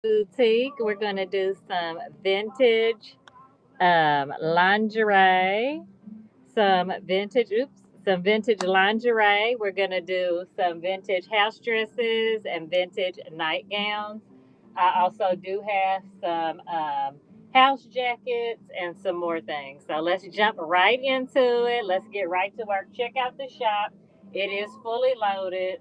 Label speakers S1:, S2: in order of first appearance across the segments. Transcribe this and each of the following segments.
S1: boutique. We're going to do some vintage lingerie, some vintage lingerie. We're going to do some vintage house dresses and vintage nightgowns. I also do have some house jackets and some more things. So let's jump right into it. Let's get right to work. Check out the shop. It is fully loaded.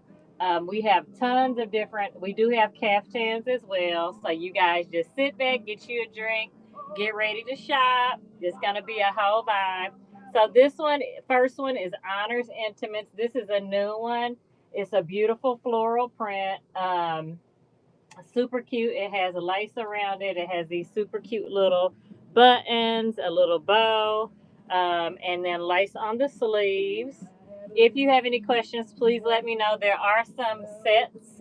S1: We have tons of different, we do have caftans as well. So you guys just sit back, get you a drink, get ready to shop. It's going to be a whole vibe. So this one, first one is Honors Intimates. This is a new one. It's a beautiful floral print. Super cute. It has a lace around it. It has these super cute little buttons, a little bow, and then lace on the sleeves. If you have any questions, please let me know. There are some sets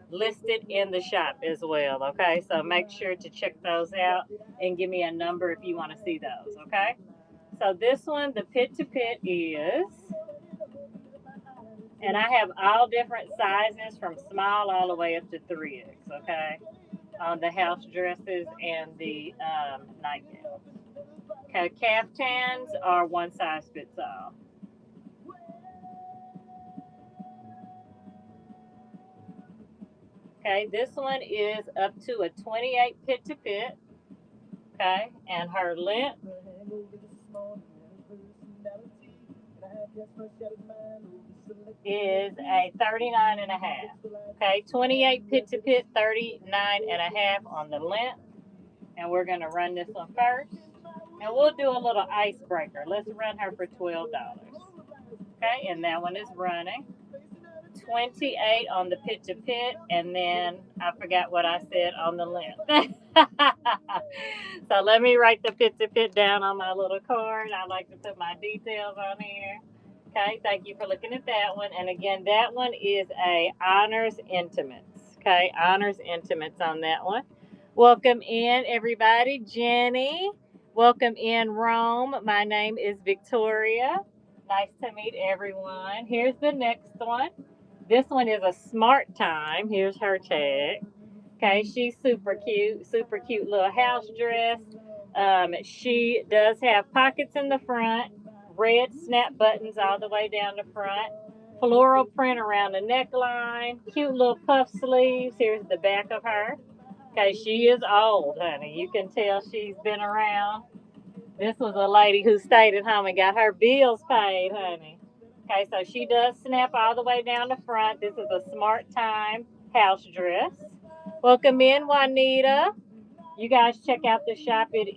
S1: listed in the shop as well. Okay, so make sure to check those out and give me a number if you want to see those. Okay, so this one, the pit to pit is, and I have all different sizes from small all the way up to 3X. Okay, on the house dresses and the nightgowns. Okay, caftans are one size fits all. Okay, this one is up to a 28 pit to pit. Okay, and her length is a 39 and a half. Okay, 28 pit to pit, 39 and a half on the length. And we're going to run this one first. And we'll do a little icebreaker. Let's run her for $12. Okay, and that one is running. 28 on the pit to pit, and then I forgot what I said on the length. So let me write the pit to pit down on my little card. I like to put my details on here. Okay, thank you for looking at that one. And again, that one is a Honors Intimates. Okay, Honors Intimates on that one. Welcome in, everybody. Jenny. Welcome in, Rome. My name is Victoria. Nice to meet everyone. Here's the next one. This one is a smart time. Here's her tag. Okay, she's super cute little house dress. She does have pockets in the front, red snap buttons all the way down the front, floral print around the neckline, cute little puff sleeves. Here's the back of her. Okay, she is old, honey. You can tell she's been around. This was a lady who stayed at home and got her bills paid, honey. Okay, so she does snap all the way down the front. This is a smart time house dress. Welcome in, Juanita. You guys check out the shop. There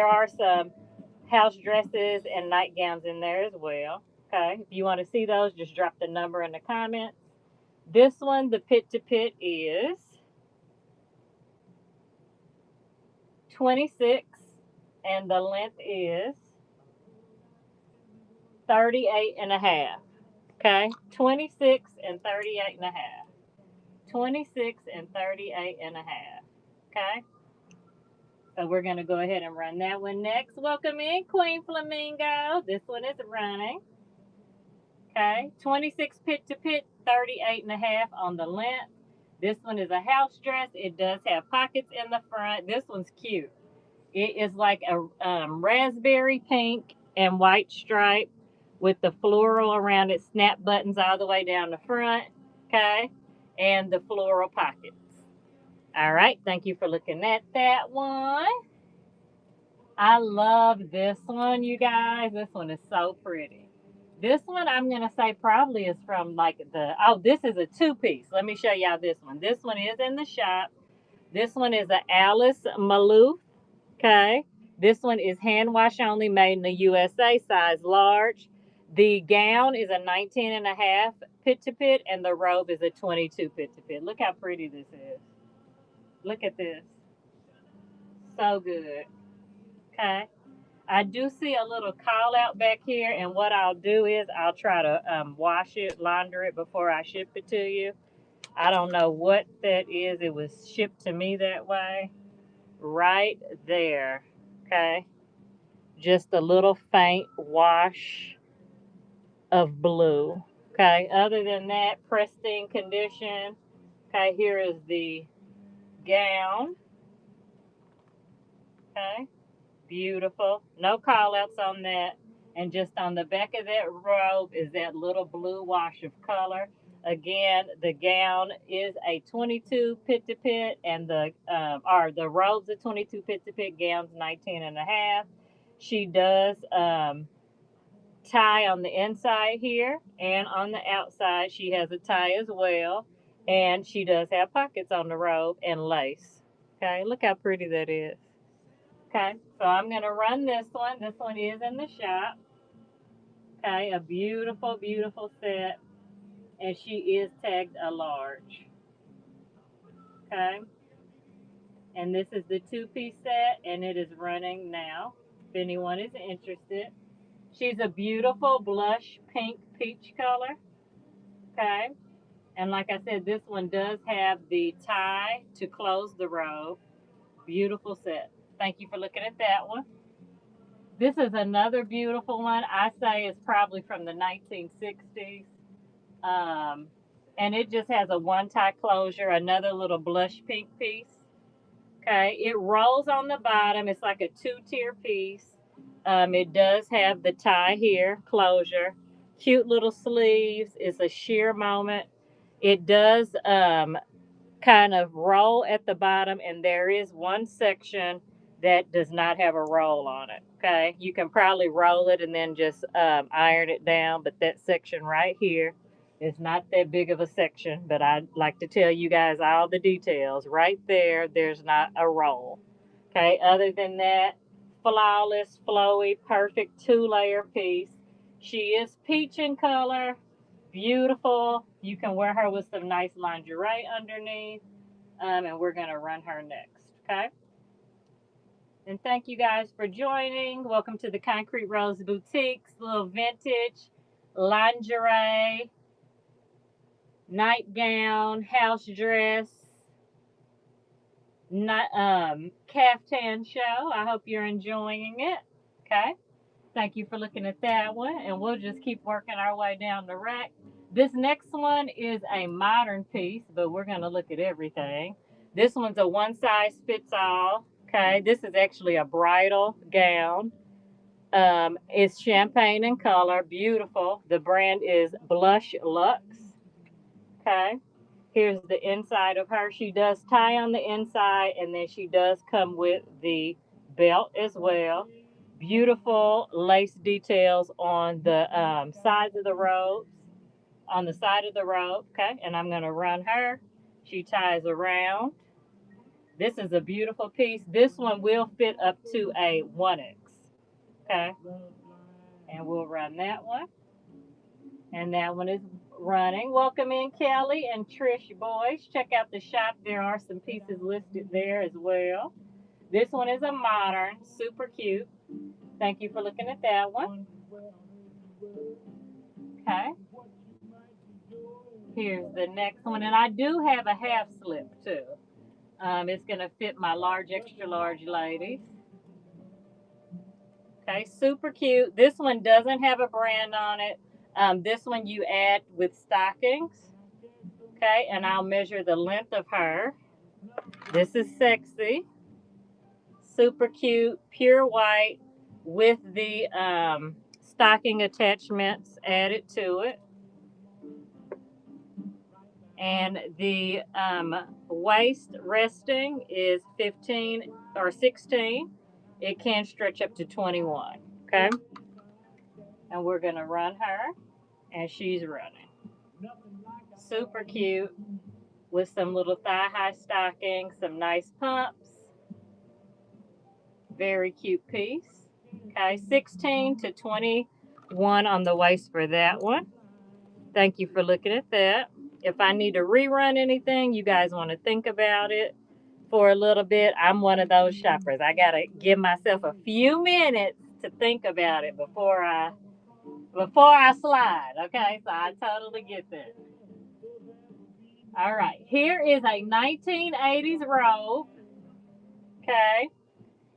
S1: are some house dresses and nightgowns in there as well. Okay, if you want to see those, just drop the number in the comments. This one, the pit to pit, is 26, and the length is 38 and a half. Okay, 26 and 38 and a half. 26 and 38 and a half. Okay, so we're going to go ahead and run that one next. Welcome in, Queen Flamingo. This one is running. Okay, 26 pit to pit, 38 and a half on the length. This one is a house dress. It does have pockets in the front. This one's cute. It is like a raspberry pink and white stripe with the floral around it, snap buttons all the way down the front, okay, and the floral pockets. All right, thank you for looking at that one. I love this one, you guys. This one is so pretty. This one I'm gonna say probably is from like this is a two-piece. Let me show y'all this one. This one is in the shop. This one is a Alice Maloof. Okay. This one is hand wash only, made in the USA, size large. The gown is a 19 and a half pit to pit, and the robe is a 22 pit to pit. Look how pretty this is. Look at this. So good. Okay. I do see a little call out back here, and what I'll do is I'll try to wash it, launder it before I ship it to you. I don't know what that is. It was shipped to me that way. Right there. Okay. Just a little faint wash of blue. Okay. Other than that, pristine condition. Okay. Here is the gown. Okay, beautiful. No call outs on that. And just on the back of that robe is that little blue wash of color. Again, the gown is a 22 pit to pit, and the robe's a 22 pit to pit, gown's 19 and a half. She does tie on the inside here, and on the outside she has a tie as well, and she does have pockets on the robe and lace. Okay, look how pretty that is. Okay, so I'm going to run this one. This one is in the shop. Okay, a beautiful, beautiful set, and she is tagged a large. Okay, and this is the two-piece set, and it is running now if anyone is interested. She's a beautiful blush pink peach color. Okay, and like I said, this one does have the tie to close the robe. Beautiful set. Thank you for looking at that one. This is another beautiful one. I say it's probably from the 1960s. And it just has a one tie closure, another little blush pink piece. Okay, it rolls on the bottom. It's like a two-tier piece. It does have the tie here, closure. Cute little sleeves. It's a sheer moment. It does kind of roll at the bottom, and there is one section that does not have a roll on it. Okay, you can probably roll it and then just iron it down, but that section right here is not that big of a section. But I'd like to tell you guys all the details. Right there, there's not a roll. Okay, other than that, flawless, flowy, perfect two-layer piece. She is peach in color, beautiful. You can wear her with some nice lingerie underneath. And we're going to run her next. Okay. And thank you guys for joining. Welcome to the Concrete Rose Boutiques, little vintage lingerie, nightgown, house dress, caftan show. I hope you're enjoying it. Okay. Thank you for looking at that one, and we'll just keep working our way down the rack. This next one is a modern piece, but we're going to look at everything. This one's a one size fits all. Okay, this is actually a bridal gown. It's champagne in color, beautiful. The brand is Blush Luxe. Okay, here's the inside of her. She does tie on the inside, and then she does come with the belt as well. Beautiful lace details on the sides of the robes, on the side of the robe. Okay, and I'm going to run her. She ties around. This is a beautiful piece. This one will fit up to a 1X. Okay, and we'll run that one. And that one is running. Welcome in, Kelly and Trish Boys. Check out the shop. There are some pieces listed there as well. This one is a modern, super cute. Thank you for looking at that one. Okay. Here's the next one. And I do have a half slip too. It's going to fit my large, extra large ladies. Okay, super cute. This one doesn't have a brand on it. This one you add with stockings. Okay, and I'll measure the length of her. This is sexy. Super cute, pure white with the stocking attachments added to it. And the waist resting is 15 or 16. It can stretch up to 21. Okay. And we're going to run her, and she's running. Super cute with some little thigh high stockings, some nice pumps. Very cute piece. Okay. 16 to 21 on the waist for that one. Thank you for looking at that. If I need to rerun anything, you guys want to think about it for a little bit. I'm one of those shoppers. I got to give myself a few minutes to think about it before I slide. Okay, so I totally get that. All right, here is a 1980s robe. Okay,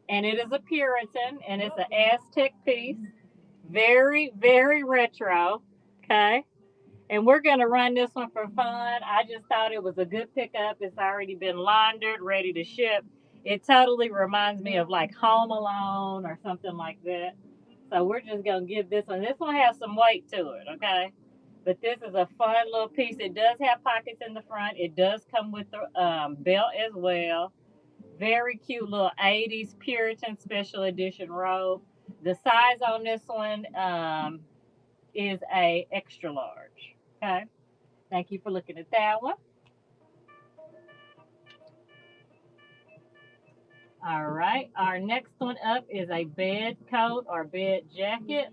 S1: and it is a Puritan, and it's an Aztec piece. Very, very retro. Okay. And we're going to run this one for fun. I just thought it was a good pickup. It's already been laundered, ready to ship. It totally reminds me of like Home Alone or something like that. So we're just going to give this one. This one has some weight to it, okay? But this is a fun little piece. It does have pockets in the front. It does come with the belt as well. Very cute little 80s Puritan special edition robe. The size on this one is a extra large, okay? Thank you for looking at that one. All right, our next one up is a bed coat or bed jacket.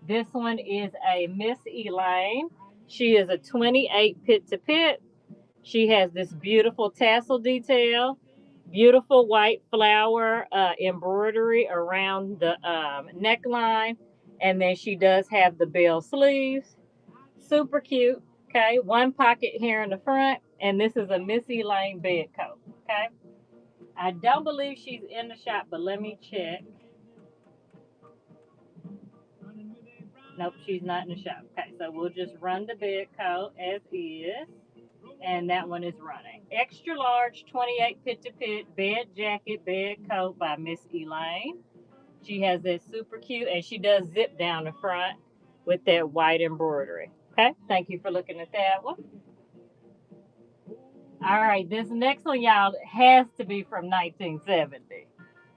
S1: This one is a Miss Elaine. She is a 28 pit to pit. She has this beautiful tassel detail, beautiful white flower embroidery around the neckline, and then she does have the bell sleeves. Super cute. Okay, one pocket here in the front, and this is a Miss Elaine bed coat. Okay, I don't believe she's in the shop, but let me check. Nope, she's not in the shop. Okay, so we'll just run the bed coat as is. And that one is running. Extra large 28 pit to pit bed jacket, bed coat by Miss Elaine. She has that super cute, and she does zip down the front with that white embroidery. Okay, thank you for looking at that one. All right, this next one, y'all, has to be from 1970.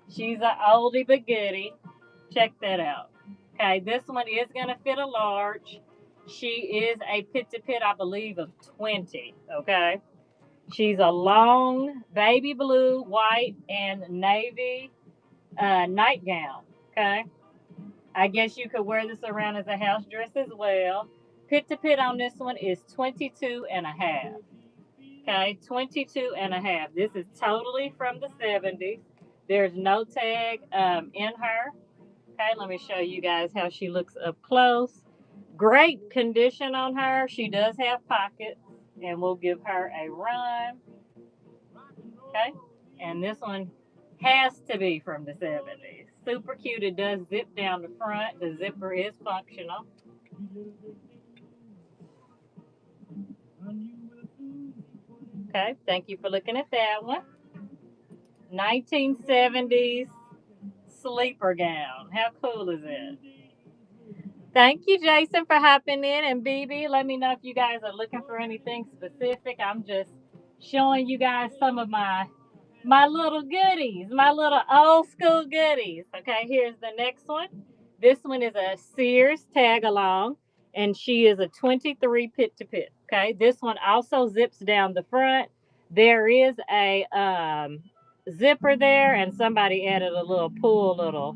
S1: She's an oldie but goodie. Check that out. Okay, this one is going to fit a large. She is a pit to pit, I believe, of 20. Okay. She's a long baby blue, white, and navy nightgown. Okay. I guess you could wear this around as a house dress as well. Pit to pit on this one is 22 and a half. Okay, 22 and a half. This is totally from the 70s. There's no tag in her. Okay, let me show you guys how she looks up close. Great condition on her. She does have pockets, and we'll give her a run. Okay, and this one has to be from the 70s. Super cute. It does zip down the front. The zipper is functional. Okay, thank you for looking at that one. 1970s sleeper gown. How cool is it? Thank you, Jason, for hopping in. And BB, let me know if you guys are looking for anything specific. I'm just showing you guys some of my little goodies, my little old school goodies. Okay, here's the next one. This one is a Sears tag along, and she is a 23 pit to pit. Okay, this one also zips down the front. There is a zipper there, and somebody added a little pull little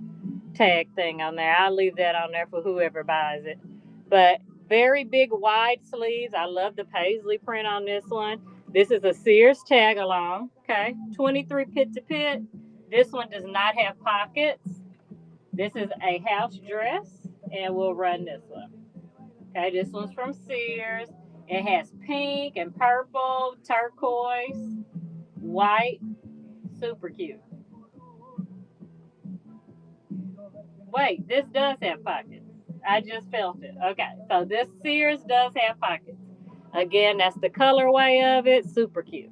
S1: tag thing on there. I'll leave that on there for whoever buys it. But very big wide sleeves. I love the paisley print on this one. This is a Sears tag along. Okay, 23 pit to pit. This one does not have pockets. This is a house dress, and we'll run this one. Okay, this one's from Sears. It has pink and purple, turquoise, white. Super cute. Wait, this does have pockets. I just felt it. Okay, so this Sears does have pockets. Again, that's the colorway of it. Super cute.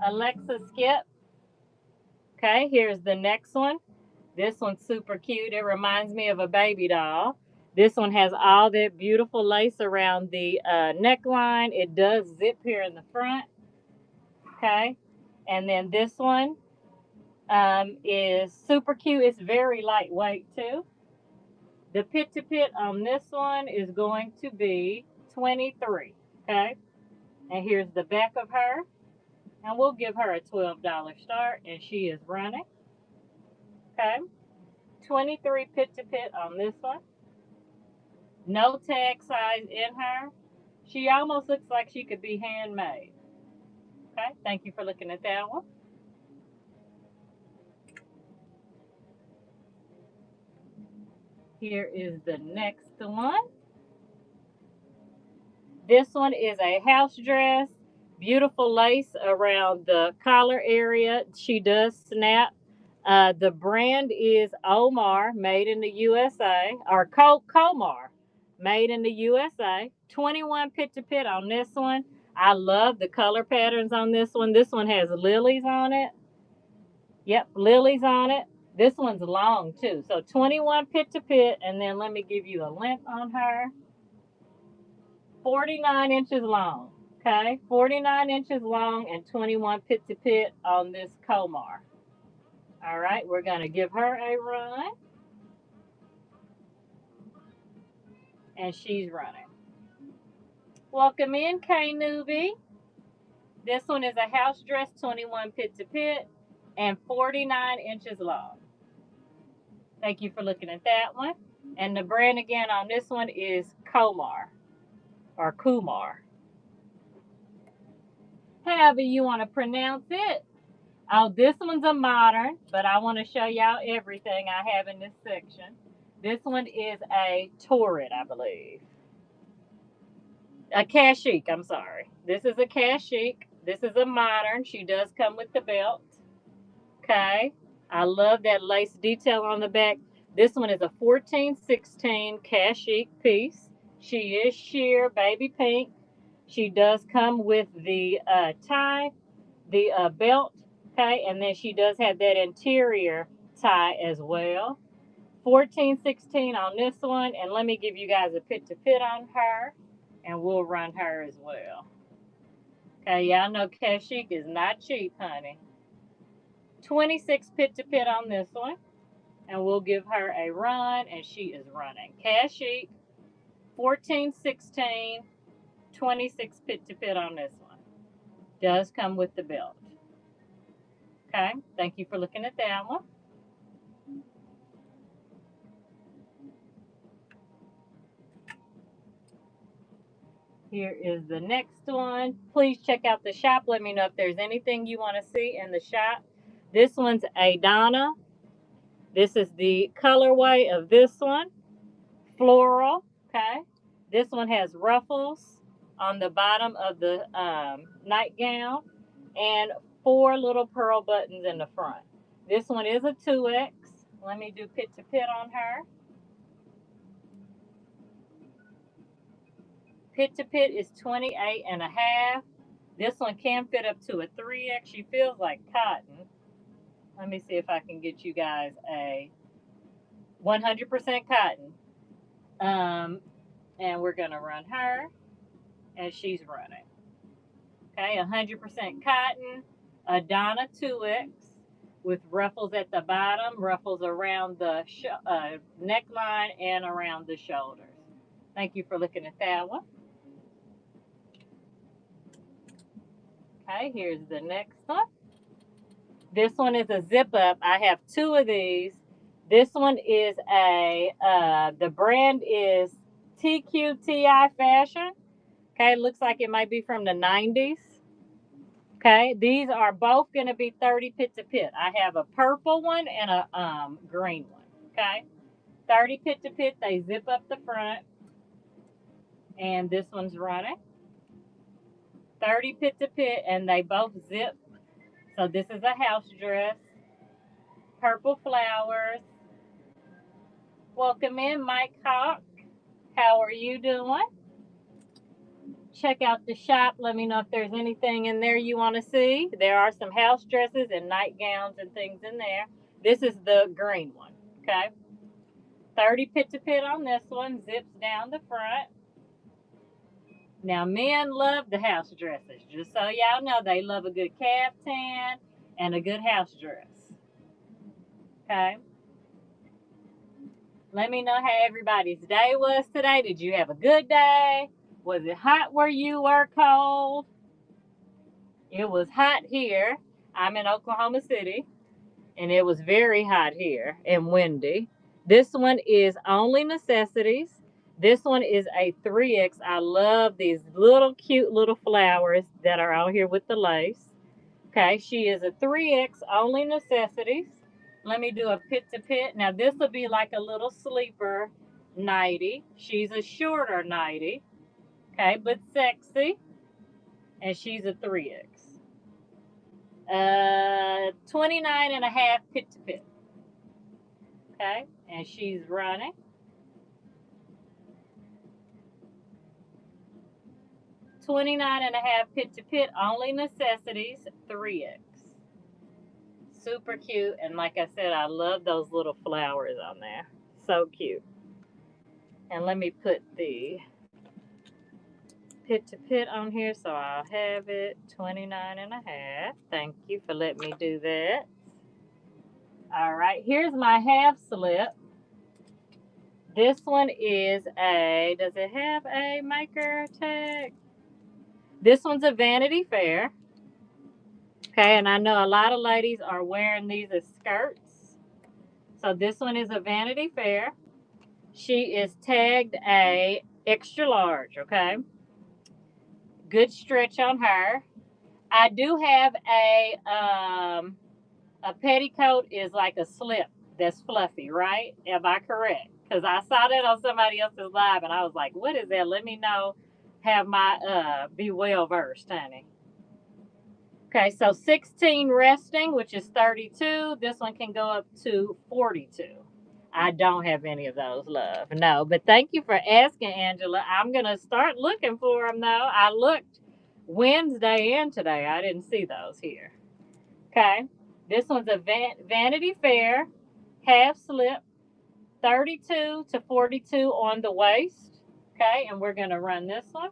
S1: Alexa Skip. Okay, here's the next one. This one's super cute. It reminds me of a baby doll. This one has all that beautiful lace around the neckline. It does zip here in the front. Okay, and then this one is super cute. It's very lightweight too. The pit to pit on this one is going to be 23. Okay, and here's the back of her. And we'll give her a $12 start, and she is running. Okay, 23 pit to pit on this one. No tag size in her. She almost looks like she could be handmade. Okay, thank you for looking at that one. Here is the next one. This one is a house dress. Beautiful lace around the collar area. She does snap. The brand is Omar, made in the USA, or Comar, made in the USA. 21 pit to pit on this one. I love the color patterns on this one. This one has lilies on it. Yep, lilies on it. This one's long too. So 21 pit to pit, and then let me give you a length on her. 49 inches long. Okay, 49 inches long and 21 pit to pit on this Comar. All right, we're going to give her a run. And she's running. Welcome in, K Newbie. This one is a house dress, 21 pit to pit and 49 inches long. Thank you for looking at that one. And the brand again on this one is Comar or Kumar. However you want to pronounce it. Oh, this one's a modern, but I want to show y'all everything I have in this section. This one is a Torrid, I believe. A Kashik, I'm sorry. This is a Kashik. This is a modern. She does come with the belt. Okay. I love that lace detail on the back. This one is a 1416 Kashik piece. She is sheer baby pink. She does come with the tie, the belt, okay, and then she does have that interior tie as well. 1416 on this one, and let me give you guys a pit to pit on her, and we'll run her as well. Okay, y'all know Kashik is not cheap, honey. 26 pit to pit on this one, and we'll give her a run, and she is running. Kashik, 1416, 26 pit to pit on this one. Does come with the belt. Okay, thank you for looking at that one. Here is the next one. Please check out the shop. Let me know if there's anything you want to see in the shop. This one's a Donna. This is the colorway of this one. Floral, okay? This one has ruffles on the bottom of the nightgown and 4 little pearl buttons in the front. This one is a 2X. Let me do pit to pit on her. Pit to pit is 28 and a half. This one can fit up to a 3X. She feels like cotton. Let me see if I can get you guys a 100% cotton. And we're going to run her, and she's running. Okay, 100% cotton, a Donna 2X with ruffles at the bottom, ruffles around the neckline and around the shoulders. Thank you for looking at that one. Okay, here's the next one. This one is a zip up. I have 2 of these. This one is the brand is TQTI Fashion. Okay, it looks like it might be from the 90s. Okay, these are both going to be 30 pit to pit. I have a purple one and a green one. Okay, 30 pit to pit. They zip up the front. And this one's running. 30 pit to pit, and they both zip. So this is a house dress. Purple flowers. Welcome in, Mike Hawk. How are you doing? Check out the shop. Let me know if there's anything in there you want to see. There are some house dresses and nightgowns and things in there. This is the green one, okay? 30 pit to pit on this one. Zips down the front. Now, men love the house dresses. Just so y'all know, they love a good caftan and a good house dress. Okay? Let me know how everybody's day was today. Did you have a good day? Was it hot where you were, cold? It was hot here. I'm in Oklahoma City, and it was very hot here and windy. This one is only necessities. This one is a 3X. I love these little cute little flowers that are out here with the lace. Okay, she is a 3X, only necessities. Let me do a pit to pit. Now this will be like a little sleeper nightie. She's a shorter nightie. Okay, but sexy. And she's a 3X. 29 and a half pit to pit. Okay, and she's running. 29 and a half pit to pit, only necessities, 3X. Super cute, and like I said, I love those little flowers on there. So cute. And let me put the pit to pit on here so I'll have it 29 and a half. Thank you for letting me do that. All right, here's my half slip. This one is a, does it have a maker tag? This one's a Vanity Fair. Okay, and I know a lot of ladies are wearing these as skirts. So this one is a Vanity Fair. She is tagged a extra large, okay? Good stretch on her. I do have a petticoat is like a slip that's fluffy, right? Am I correct? Because I saw that on somebody else's live and I was like, what is that? Let me know. Have my be well versed, honey. Okay, so 16 resting, which is 32. This one can go up to 42. I don't have any of those, love. No, but thank you for asking, Angela. I'm going to start looking for them, though. I looked Wednesday and today. I didn't see those here. Okay, this one's a Vanity Fair half slip, 32 to 42 on the waist. Okay, and we're going to run this one.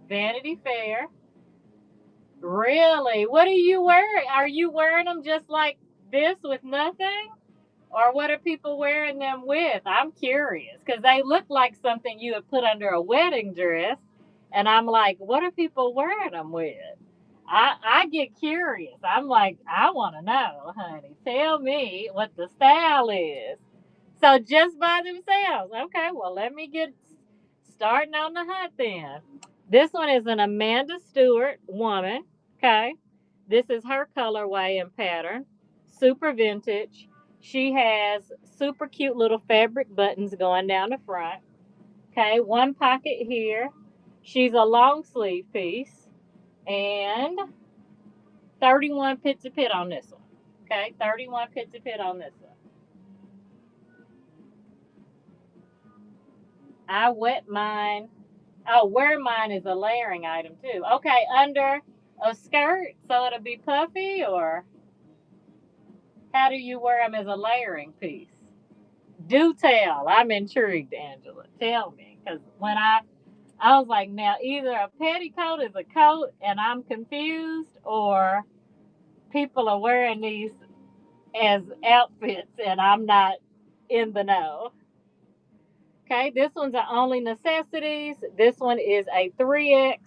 S1: Vanity Fair. Really? What are you wearing? Are you wearing them just like this with nothing? Or what are people wearing them with? I'm curious because they look like something you would put under a wedding dress. And I'm like, what are people wearing them with? I get curious. I'm like, I want to know, honey. Tell me what the style is. So just by themselves. Okay, well, let me get starting on the hunt then. This one is an Amanda Stewart woman. Okay. This is her colorway and pattern. Super vintage. She has super cute little fabric buttons going down the front. Okay, one pocket here. She's a long sleeve piece. And 31 pit to pit on this one. Okay, 31 pit to pit on this one. I wet mine. Oh, wear mine is a layering item too. Okay, under a skirt so it'll be puffy, or how do you wear them as a layering piece? Do tell. I'm intrigued, Angela. Tell me, because when I was like, now either a petticoat is a coat and I'm confused, or people are wearing these as outfits and I'm not in the know. Okay, this one's a only necessities. This one is a 3X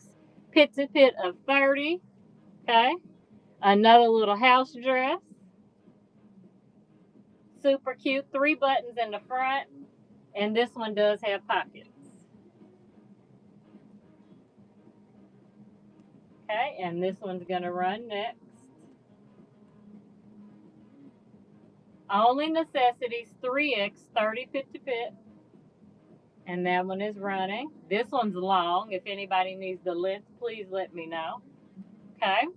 S1: pit to pit of 30. Okay, another little house dress. Super cute. 3 buttons in the front. And this one does have pockets. Okay, and this one's going to run next. Only necessities 3X 30 pit to pit. And that one is running. This one's long. If anybody needs the length, please let me know. Okay.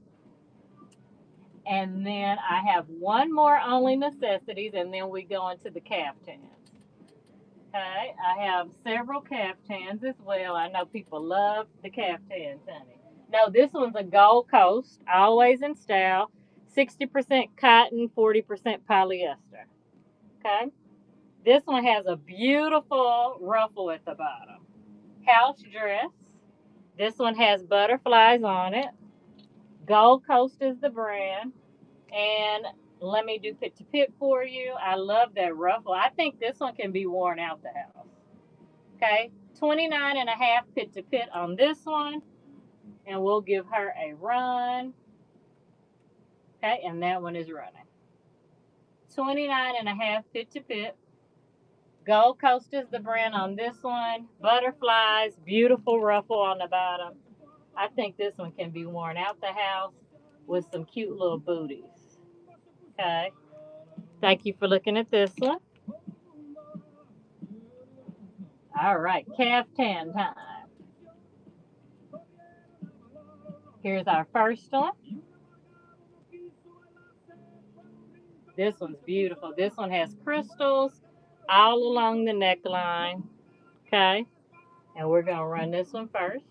S1: And then I have one more only necessities, and then we go into the caftans. Okay, I have several caftans as well. I know people love the caftans, honey. No, this one's a Gold Coast, always in style. 60% cotton, 40% polyester. Okay, this one has a beautiful ruffle at the bottom. House dress. This one has butterflies on it. Gold Coast is the brand. And let me do pit to pit for you. I love that ruffle. I think this one can be worn out the house. Okay, 29 and a half pit to pit on this one. And we'll give her a run. Okay, and that one is running. 29 and a half pit to pit. Gold Coast is the brand on this one. Butterflies, beautiful ruffle on the bottom. I think this one can be worn out the house with some cute little booties. Okay. Thank you for looking at this one. All right, caftan time. Here's our first one. This one's beautiful. This one has crystals all along the neckline. Okay. And we're going to run this one first.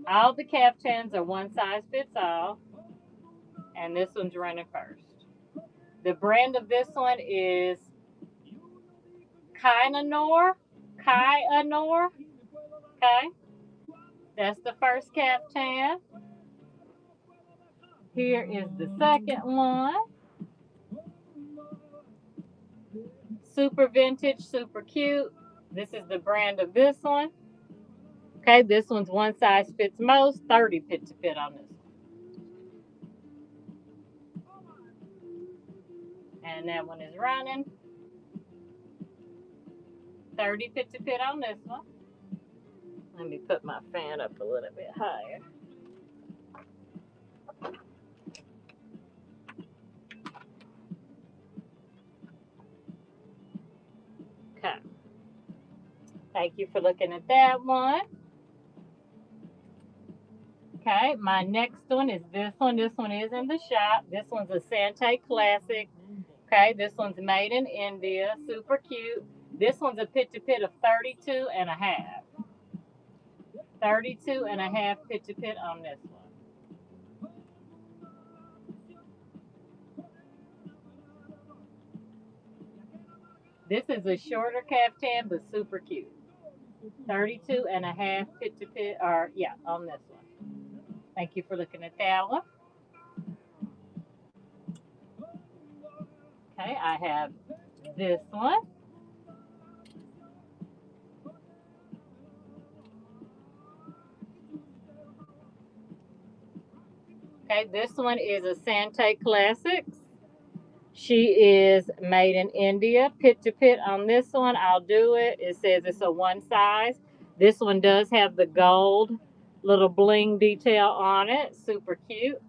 S1: All the caftans are one size fits all. And this one's running first. The brand of this one is Kainanor. Okay. That's the first caftan. Here is the second one. Super vintage, super cute. This is the brand of this one. Okay, this one's one size fits most, 30 pit to fit on this one. And that one is running. 30 pit to fit on this one. Let me put my fan up a little bit higher. Okay. Thank you for looking at that one. Okay, my next one is this one. This one is in the shop. This one's a Sante Classic. Okay, this one's made in India. Super cute. This one's a pit to pit of 32 and a half. 32 and a half pit to pit on this one. This is a shorter caftan, but super cute. 32 and a half pit to pit, or yeah, on this one. Thank you for looking at that one. Okay, I have this one. Okay, this one is a Sante Classics. She is made in India. Pit to pit on this one, I'll do it. It says it's a one size. This one does have the gold little bling detail on it. Super cute.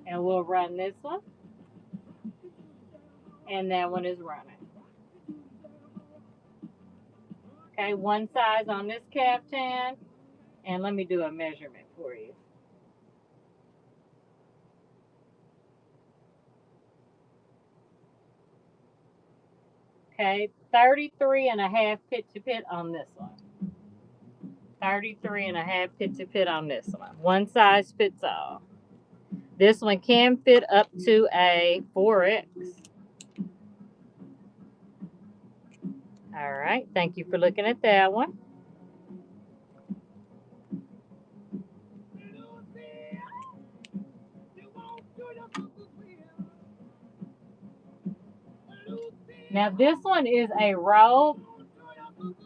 S1: And we'll run this one. And that one is running. Okay, one size on this caftan. And let me do a measurement for you. Okay, 33 and a half pit to pit on this one. 33 and a half pit to pit on this one. One size fits all. This one can fit up to a 4X. All right, thank you for looking at that one. Now this one is a robe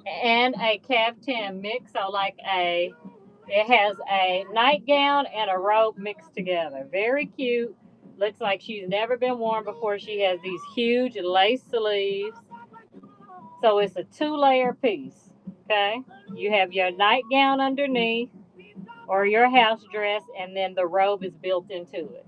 S1: and a caftan mix, so it has a nightgown and a robe mixed together. Very cute. Looks like she's never been worn before. She has these huge lace sleeves. So it's a 2-layer piece. Okay. You have your nightgown underneath or your house dress, and then the robe is built into it.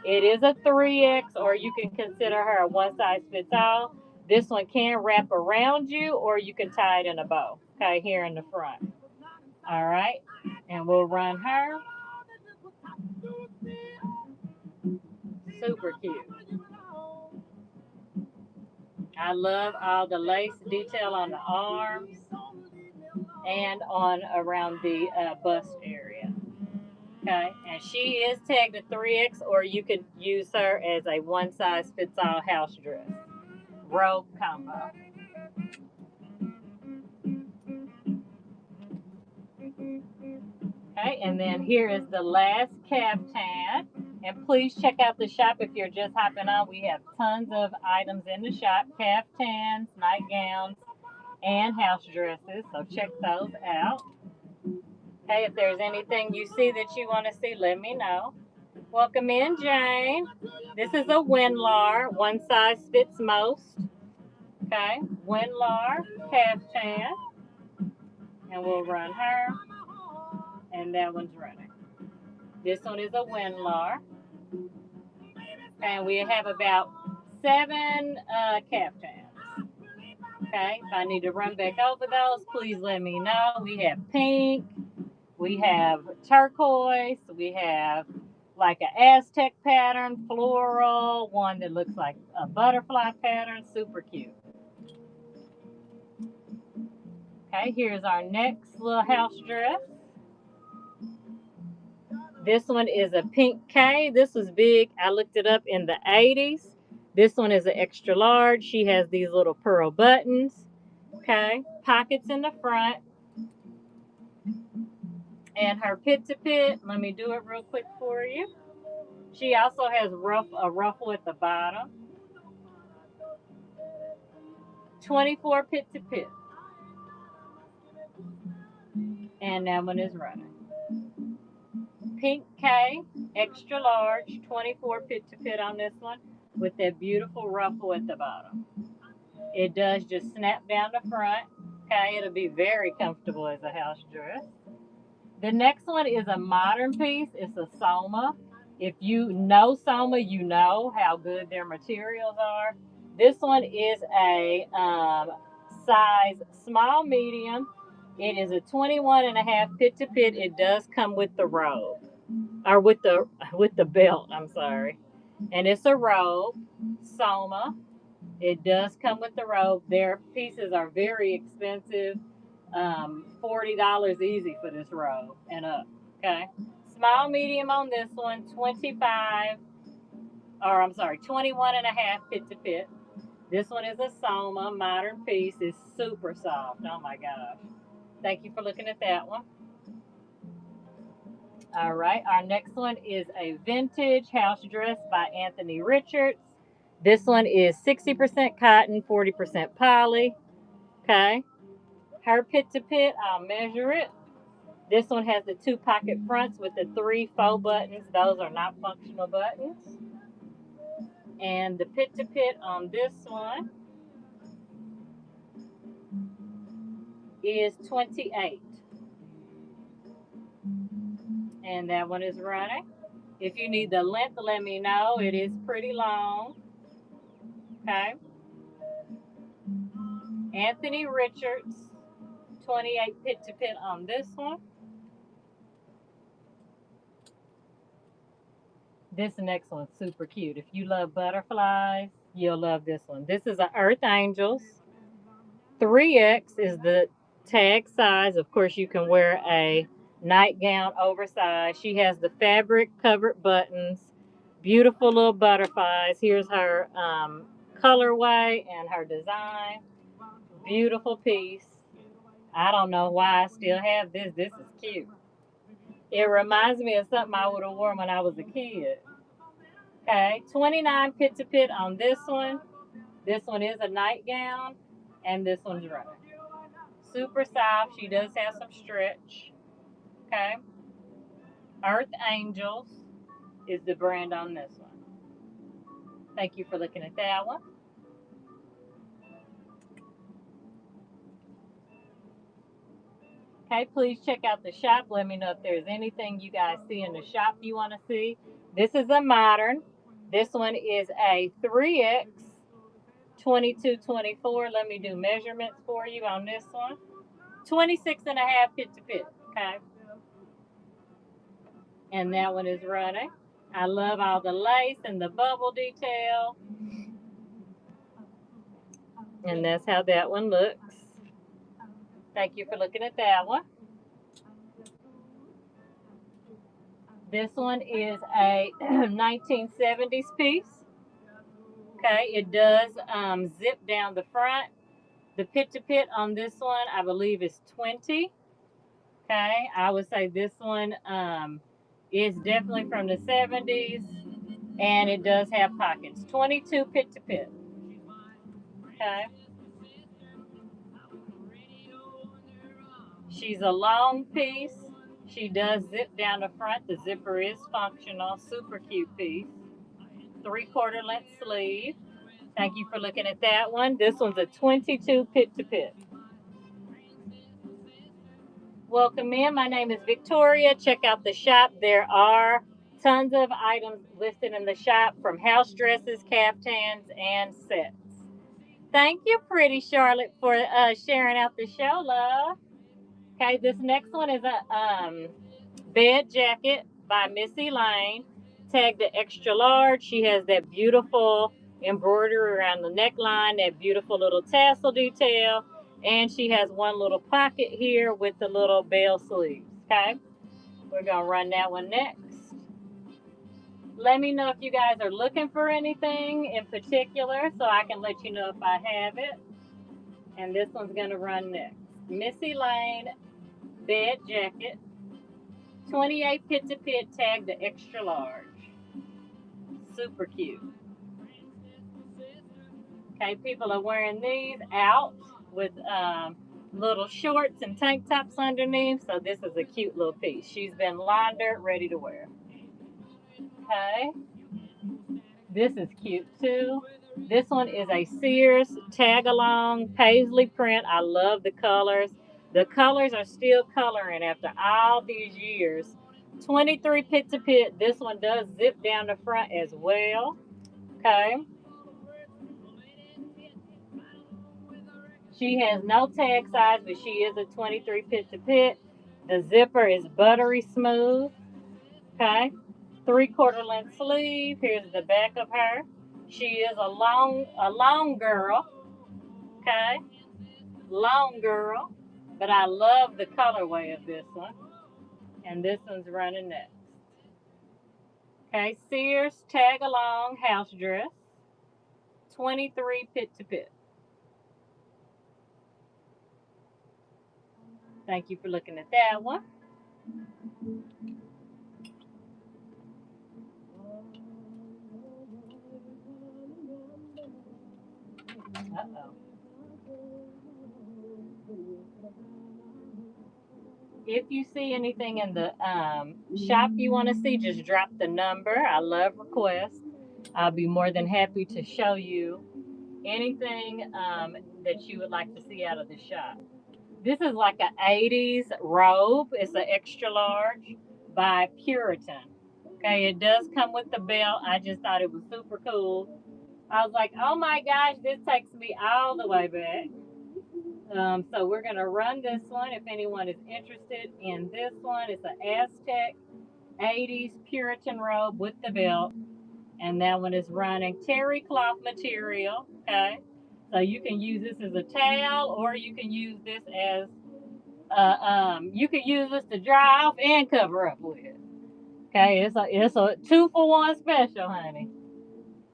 S1: It is a 3X, or you can consider her a one size fits all. This one can wrap around you, or you can tie it in a bow, okay, here in the front. All right, and we'll run her. Super cute. I love all the lace detail on the arms and on around the bust area. Okay, and she is tagged a 3X, or you could use her as a one size fits all house dress robe combo. Okay, and then here is the last caftan. And please check out the shop if you're just hopping on. We have tons of items in the shop: caftans, nightgowns, and house dresses. So check those out. Okay, if there's anything you see that you want to see, let me know. Welcome in, Jane. This is a Winlar, one size fits most. Okay, Winlar caftan. And we'll run her. And that one's running. This one is a Winlar. And we have about 7 caftans. Okay, if I need to run back over those, please let me know. We have pink, we have turquoise, we have like an Aztec pattern, floral, one that looks like a butterfly pattern, super cute. Okay, here's our next little house dress. This one is a pink K. This was big. I looked it up in the 80s. This one is an extra large. She has these little pearl buttons. Okay, pockets in the front. And her pit to pit, let me do it real quick for you. She also has a ruffle at the bottom. 24 pit to pit. And that one is running. Pink K, extra large, 24 pit to pit on this one with that beautiful ruffle at the bottom. It does just snap down the front. Okay, it'll be very comfortable as a house dress. The next one is a modern piece. It's a Soma. If you know Soma, you know how good their materials are. This one is a size small medium. It is a 21.5 pit to pit. It does come with the robe, or with the belt. I'm sorry, and it's a robe, Soma. It does come with the robe. Their pieces are very expensive. $40 easy for this robe and up. Okay. Small medium on this one, 21.5 pit to pit. This one is a Soma modern piece. It's super soft. Oh my gosh. Thank you for looking at that one. All right. Our next one is a vintage house dress by Anthony Richards. This one is 60% cotton, 40% poly. Okay. Her pit to pit, I'll measure it. This one has the 2 pocket fronts with the 3 faux buttons. Those are not functional buttons. And the pit to pit on this one is 28. And that one is running. If you need the length, let me know. It is pretty long. Okay. Anthony Richards, 28 pit to pit on this one. This next one's super cute. If you love butterflies, you'll love this one. This is a Earth Angels. 3X is the tag size. Of course, you can wear a nightgown oversized. She has the fabric covered buttons. Beautiful little butterflies. Here's her colorway and her design. Beautiful piece. I don't know why I still have this. This is cute. It reminds me of something I would have worn when I was a kid. Okay, 29 pit to pit on this one. This one is a nightgown, and this one's running. Super soft. She does have some stretch. Okay. Earth Angels is the brand on this one. Thank you for looking at that one. Okay, please check out the shop. Let me know if there's anything you guys see in the shop you want to see. This is a modern. This one is a 3X 22-24. Let me do measurements for you on this one. 26.5 pit to pit. Okay. And that one is running. I love all the lace and the bubble detail. And that's how that one looks. Thank you for looking at that one. This one is a 1970s piece. Okay, it does zip down the front. The pit to pit on this one, I believe, is 20. Okay, I would say this one is definitely from the 70s, and it does have pockets. 22 pit to pit. Okay. She's a long piece. She does zip down the front. The zipper is functional. Super cute piece. 3/4 length sleeve. Thank you for looking at that one. This one's a 22 pit to pit. Welcome in. My name is Victoria. Check out the shop. There are tons of items listed in the shop, from house dresses, caftans, and sets. Thank you, pretty Charlotte, for sharing out the show, love. Okay, this next one is a bed jacket by Missy Lane, tagged the extra large. She has that beautiful embroidery around the neckline, that beautiful little tassel detail, and she has one little pocket here with the little bell sleeves. Okay, we're gonna run that one next. Let me know if you guys are looking for anything in particular so I can let you know if I have it. And this one's gonna run next. Missy Lane bed jacket, 28 pit to pit, tagged the extra large. Super cute. Okay, people are wearing these out with little shorts and tank tops underneath. So this is a cute little piece. She's been laundered, ready to wear. Okay, this is cute too. This one is a Sears tag along paisley print. I love the colors. The colors are still coloring after all these years. 23 pit to pit. This one does zip down the front as well. Okay. She has no tag size, but she is a 23 pit to pit. The zipper is buttery smooth. Okay. 3/4 length sleeve. Here's the back of her. She is a long girl. Okay. Long girl. But I love the colorway of this one. And this one's running next. Okay, Sears tag along house dress. 23 pit to pit. Thank you for looking at that one. Uh-oh. If you see anything in the shop you want to see, just drop the number. I love requests. I'll be more than happy to show you anything that you would like to see out of the shop. This is like an 80s robe. It's an extra large by Puritan. Okay, it does come with the belt. I just thought it was super cool. I was like, oh my gosh, this takes me all the way back. So we're going to run this one if anyone is interested in this one. It's an Aztec 80s Puritan robe with the belt. And that one is running terry cloth material. Okay. So you can use this as a towel or you can use this as you can use this to dry off and cover up with. Okay, it's a 2-for-1 special, honey.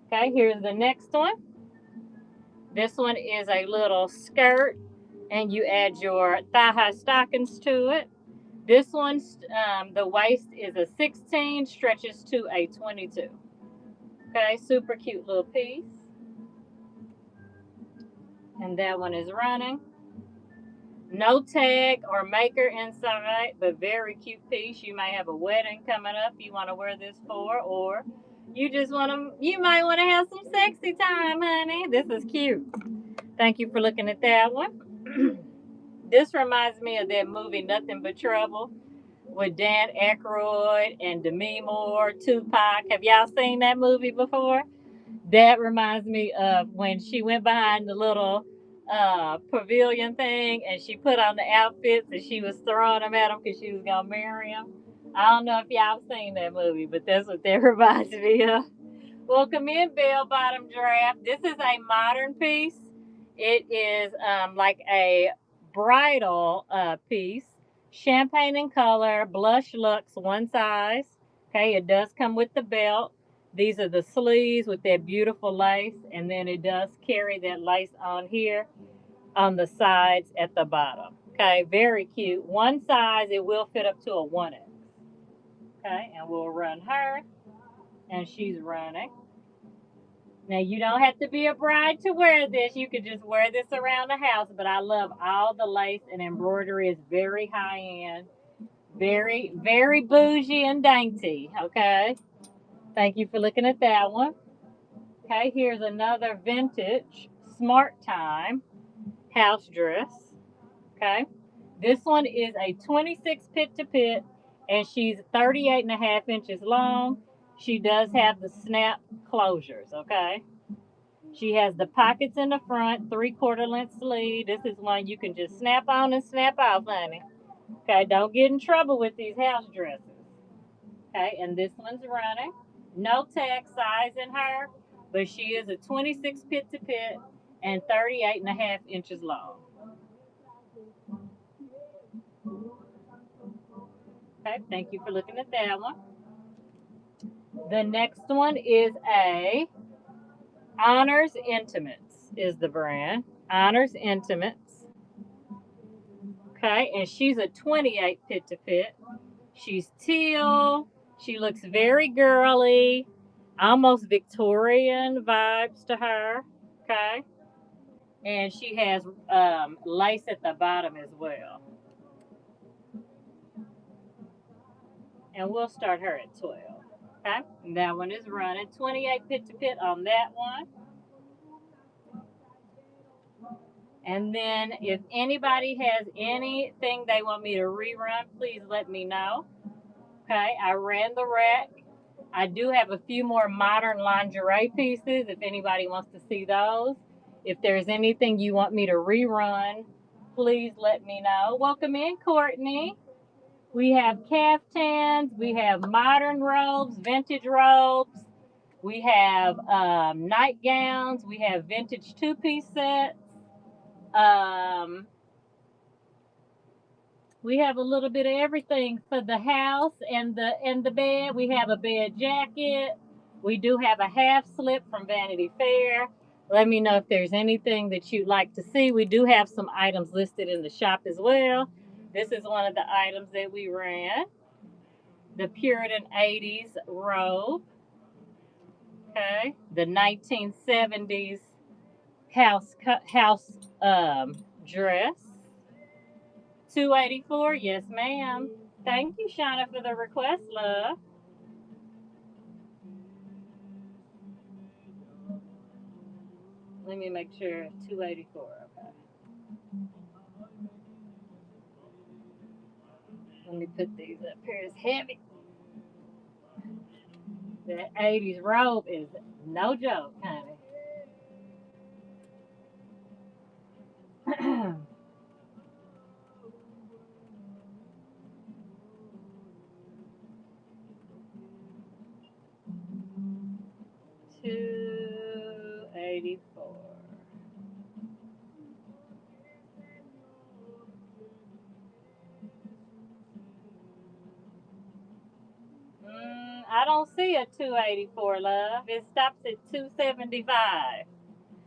S1: Okay, here's the next one. This one is a little skirt, and you add your thigh-high stockings to it. This one's the waist is a 16, stretches to a 22. Okay, super cute little piece. And that one is running. No tag or maker inside, but very cute piece. You may have a wedding coming up you want to wear this for, or you might want to have some sexy time, honey. This is cute. Thank you for looking at that one. This reminds me of that movie Nothing But Trouble with Dan Aykroyd and Demi Moore, Tupac. Have y'all seen that movie before? That reminds me of when she went behind the little pavilion thing and she put on the outfits and she was throwing them at him because she was going to marry him. I don't know if y'all seen that movie, but that's what that reminds me of. Welcome in, Bell Bottom Draft. This is a modern piece. It is like a bridal piece. Champagne in color, blush luxe, one size. Okay, it does come with the belt. These are the sleeves with that beautiful lace, and then it does carry that lace on here on the sides at the bottom. Okay, very cute. One size, it will fit up to a 1X. Okay, and we'll run her, and she's running. Now, you don't have to be a bride to wear this. You could just wear this around the house, but I love all the lace and embroidery. Is very high-end, very, very bougie and dainty, okay? Thank you for looking at that one. Okay, here's another vintage Smart Time house dress. Okay, this one is a 26 pit to pit, and she's 38.5 inches long. She does have the snap closures. Okay, She has the pockets in the front, 3/4 length sleeve. This is one you can just snap on and snap off, honey. Okay, don't get in trouble with these house dresses. Okay, and this one's running. No tag size in her, but she is a 26 pit to pit and 38.5 inches long. Okay, thank you for looking at that one. The next one is a Honors Intimates is the brand. Honors Intimates. Okay, and she's a 28 pit to pit. She's teal. She looks very girly, almost Victorian vibes to her. Okay, and she has lace at the bottom as well. And we'll start her at 12. Okay, and that one is running 28 pit to pit on that one. And then if anybody has anything they want me to rerun, please let me know. Okay, I ran the rack. I do have a few more modern lingerie pieces if anybody wants to see those. If there's anything you want me to rerun, please let me know. Welcome in, Courtney. We have kaftans, we have modern robes, vintage robes, we have nightgowns, we have vintage two-piece sets. We have a little bit of everything for the house and the bed. We have a bed jacket. We do have a half slip from Vanity Fair. Let me know if there's anything that you'd like to see. We do have some items listed in the shop as well. This is one of the items that we ran. The Puritan 80s robe. Okay. The 1970s house dress. 284, yes, ma'am. Thank you, Shauna, for the request, love. Let me make sure 284. Okay. Let me put these up here. It's heavy. That 80s robe is no joke, honey. $284. I don't see a 284, love. It stops at 275.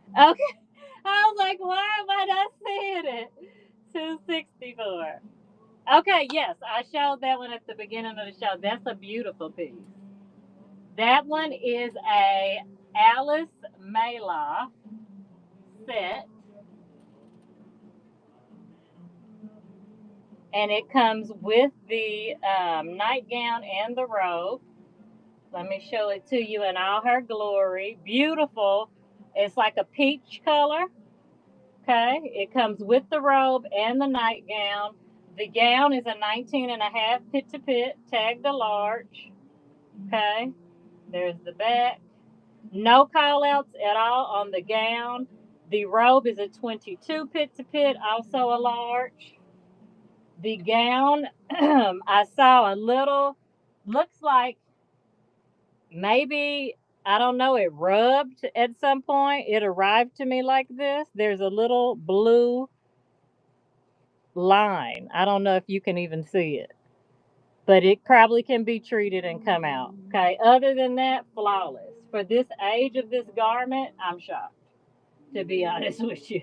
S1: Okay. I was like, why am I not seeing it? 264. Okay, yes, I showed that one at the beginning of the show. That's a beautiful piece. That one is a Alice Mayla set. And it comes with the nightgown and the robe. Let me show it to you in all her glory. Beautiful. It's like a peach color. Okay. It comes with the robe and the nightgown. The gown is a 19.5 pit to pit, tagged a large. Okay. There's the back. No call outs at all on the gown. The robe is a 22 pit to pit, also a large. The gown, I saw a little, looks like maybe, I don't know, it rubbed at some point. It arrived to me like this. There's a little blue line. I don't know if you can even see it, but it probably can be treated and come out. Okay. Other than that, flawless. For this age of this garment, I'm shocked, to be honest with you.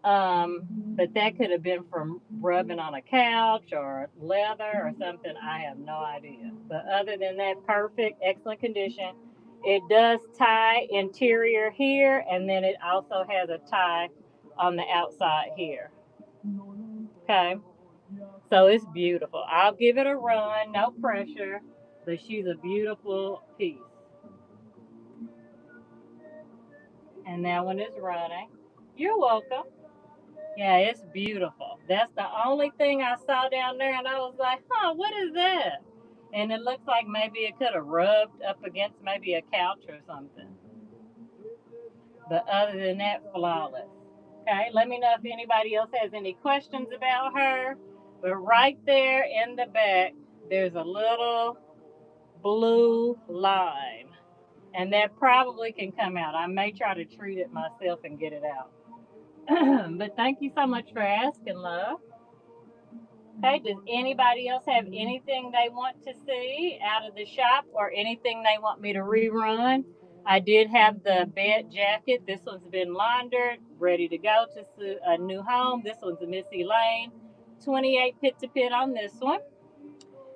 S1: But that could have been from rubbing on a couch or leather or something. I have no idea. But other than that, perfect, excellent condition. It does tie interior here, and then it also has a tie on the outside here. Okay. So it's beautiful. I'll give it a run, no pressure, but she's a beautiful piece. And that one is running. You're welcome. Yeah, it's beautiful. That's the only thing I saw down there, and I was like, huh, what is that? And it looks like maybe it could have rubbed up against maybe a couch or something. But other than that, flawless. Okay, let me know if anybody else has any questions about her. But right there in the back, there's a little blue line. And that probably can come out. I may try to treat it myself and get it out. But thank you so much for asking, love. Okay, does anybody else have anything they want to see out of the shop or anything they want me to rerun? I did have the bed jacket. This one's been laundered, ready to go to a new home. This one's a Missy Lane. 28 pit to pit on this one.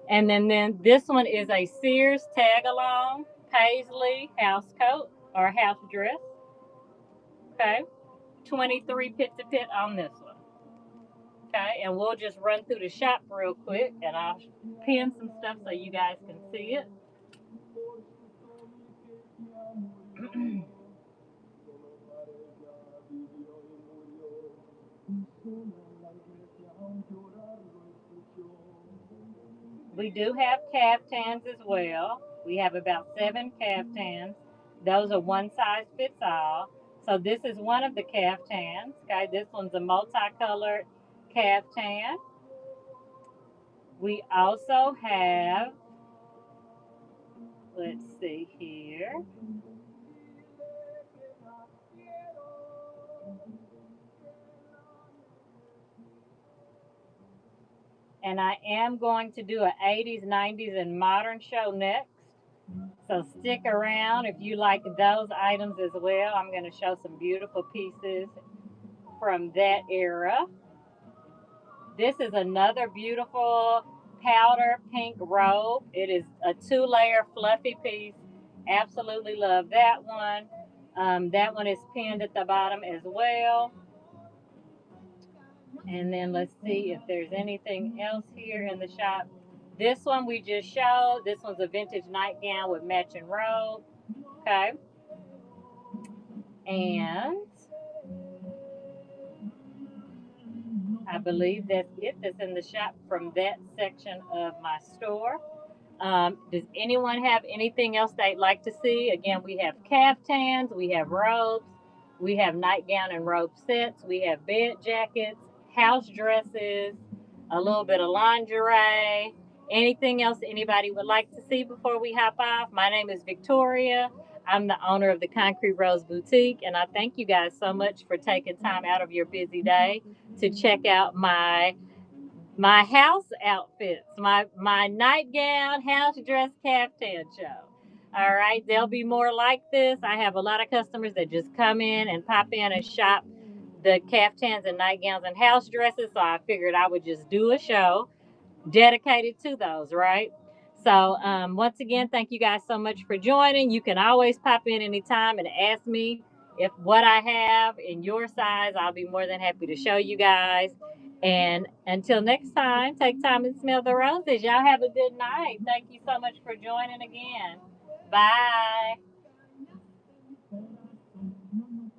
S1: And then this one is a Sears tag along paisley house coat or house dress. Okay, 23 pit to pit on this one. Okay, and we'll just run through the shop real quick and I'll pin some stuff so you guys can see it. We do have caftans as well. We have about 7 caftans. Those are one size fits all. So this is one of the caftans. Okay, this one's a multicolored caftan. We also have, let's see here. And I am going to do an 80s, 90s, and modern show next. So stick around if you like those items as well. I'm going to show some beautiful pieces from that era. This is another beautiful powder pink robe. It is a 2-layer fluffy piece. Absolutely love that one. That one is pinned at the bottom as well. And then let's see if there's anything else here in the shop. This one we just showed. This one's a vintage nightgown with matching robe. Okay. And I believe that's it that's in the shop from that section of my store. Does anyone have anything else they'd like to see? Again, we have caftans, we have robes, we have nightgown and robe sets, we have bed jackets, house dresses, a little bit of lingerie. Anything else anybody would like to see before we hop off? My name is Victoria. I'm the owner of the Concrete Rose Boutique, and I thank you guys so much for taking time out of your busy day to check out my house outfits, my nightgown, house dress, caftan show. All right, there'll be more like this. I have a lot of customers that just come in and pop in and shop the caftans and nightgowns and house dresses, so I figured I would just do a show dedicated to those, right? So once again, thank you guys so much for joining. You can always pop in anytime and ask me if what I have in your size. I'll be more than happy to show you guys. And until next time, take time and smell the roses. Y'all have a good night. Thank you so much for joining again. Bye.